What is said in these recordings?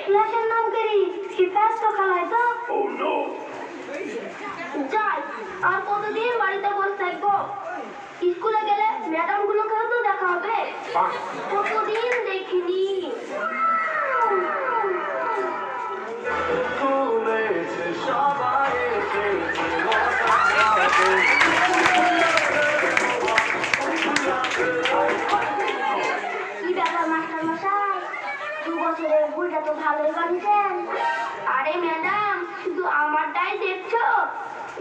ক্লাসের নাম করি ফিফাস তো খেলায় তো যাই আর কতদিন বাড়িতে বসে থাকবো স্কুলে গেলে ম্যাডাম গুলোকেও তো দেখা হবে কতদিন দেখিনি কি ব্যাপার মাস্টার মশাই 2 বছরের ভুলটা তো ভালোই বানিয়েছেন আরে ম্যাডাম শুধু আমারটাই দেখছো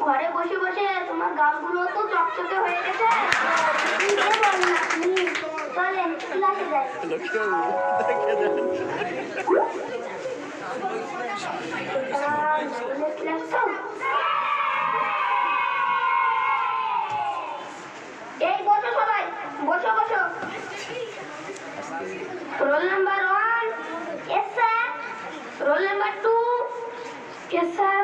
ঘরে বসে বসে তোমার গালগুলো তো চকচকে হয়ে গেছে চলেন ক্লাসে যাই এই বসো সবাই বসো বসো roll number 1 yes sir roll number 2 yes sir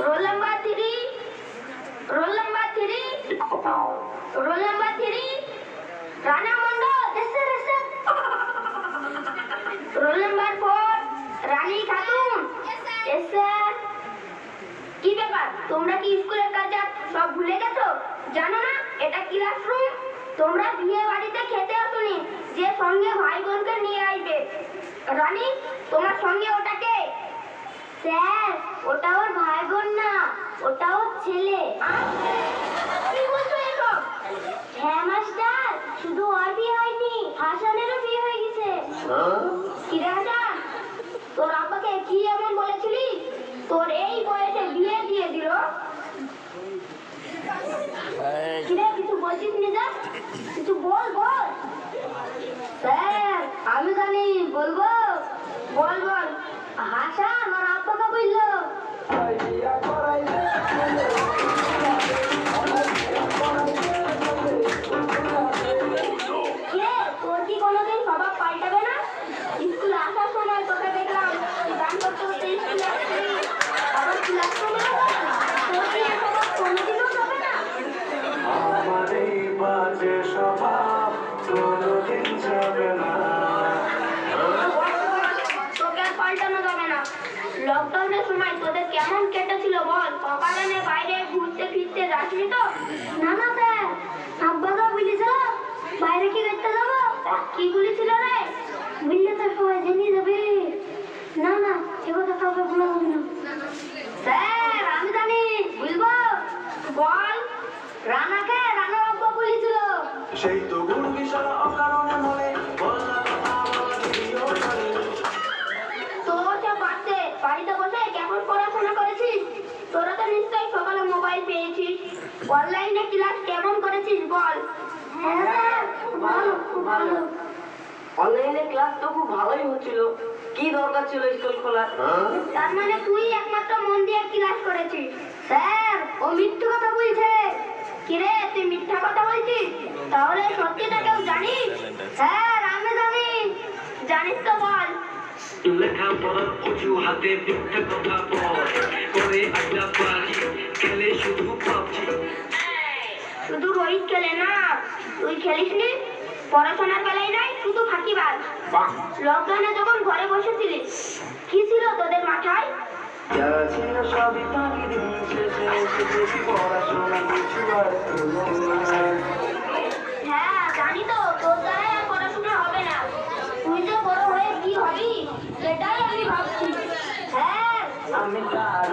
roll number 3 roll number 3 roll number 3 Rana Mondal yes sir yes sir roll number 4 রানী খাতুন yes sir কি ব্যাপার তোমরা কি স্কুলের কাজ সব ভুলে গেছো জানো না এটা ক্লাসরুম তোমরা বিয়ে বাড়িতে খেতে আসোনি যে সঙ্গে ভাই বোনকে নিয়ে আসবে রানী তোমার সঙ্গে ওটাকে স্যার ওটা ওর ভাই বোন না ওটা ওর ছেলে কি বলছো এসব হ্যাঁ মাস্টার শুধু ওর বিয়ে হয়নি হাসানেরও বিয়ে হয়ে গেছে কি রে হাসান তোর আব্বাকে কি এমন বলেছিলি তোর এই বয়সে বিয়ে দিয়ে দিল কিরে কিছু বলছিস নিজে কিছু বল বল স্যার আমি জানি বলবো বল বল হাসান আর আব্বাকে বললো তোর কি কোনোদিন স্বভাব পাল্টাবে না স্কুলে আসার সময় তোকে দেখলাম গান করতে করতে স্কুলে আসছি আবার ক্লাসরুমে তোর কি এ স্বভাব কোনোদিনও যাবে না আমার এই বাজে স্বভাব কোনোদিন যাবে না তোকে আর পাল্টানো যাবে না লকডাউনের সময় তোদের কেমন কেটেছিল বল অকারণে বাইরে ঘুরতে ফিরতে যাসনি তো না না স্যার আব্বা তো বলেছিল বাইরে কি করতে যাবো কি বলেছিল রে বললে তো সবাই জেনে যাবে না না এ কথা কাউকে বলা যাবে না স্যার আমি জানি বলবো বল রানাকে রানার আব্বা বলেছিল সেই তো গুণ বিষয় অকারণে মনে বললাম বাড়িতে বসে কেমন পড়াশোনা করেছিস তোরা তো নিশ্চয়ই সকালে মোবাইল পেয়েছিস অনলাইনে ক্লাস কেমন করেছিস বল হ্যাঁ ভালো ভালো অনলাইনে ক্লাস তো খুব ভালোই হচ্ছিল কি দরকার ছিল স্কুল খোলার তার মানে তুই একমাত্র মন দিয়ে ক্লাস করেছিস স্যার ও মিথ্যা কথা বলছে কিরে তুই মিথ্যা কথা বলছিস তাহলে সত্যিটা কেউ জানিস স্যার আমি জানি জানিস তো বল লেখাপড়ার অজুহাতে মিথ্যে কথা বল করে আড্ডা পারি খেলে শুধু পাবজি শুধু রোহিত খেলে না তুই খেলিস নি পড়াশোনার বেলায় নাই শুধু ফাঁকিবাজ লকডাউনে যখন ঘরে বসেছিলিস কি ছিল তোদের মাথায় যা ছিল সবই ফাঁকি দিন শেষে এসে দেখি পড়াশোনা কিছু আর হ্যাঁ জানি তো তোর দ্বারাই আর পড়াশোনা হবে না তুই যে বড় হয়ে কি হবি সেটাই আমি ভাবছি হ্যাঁ আমি তার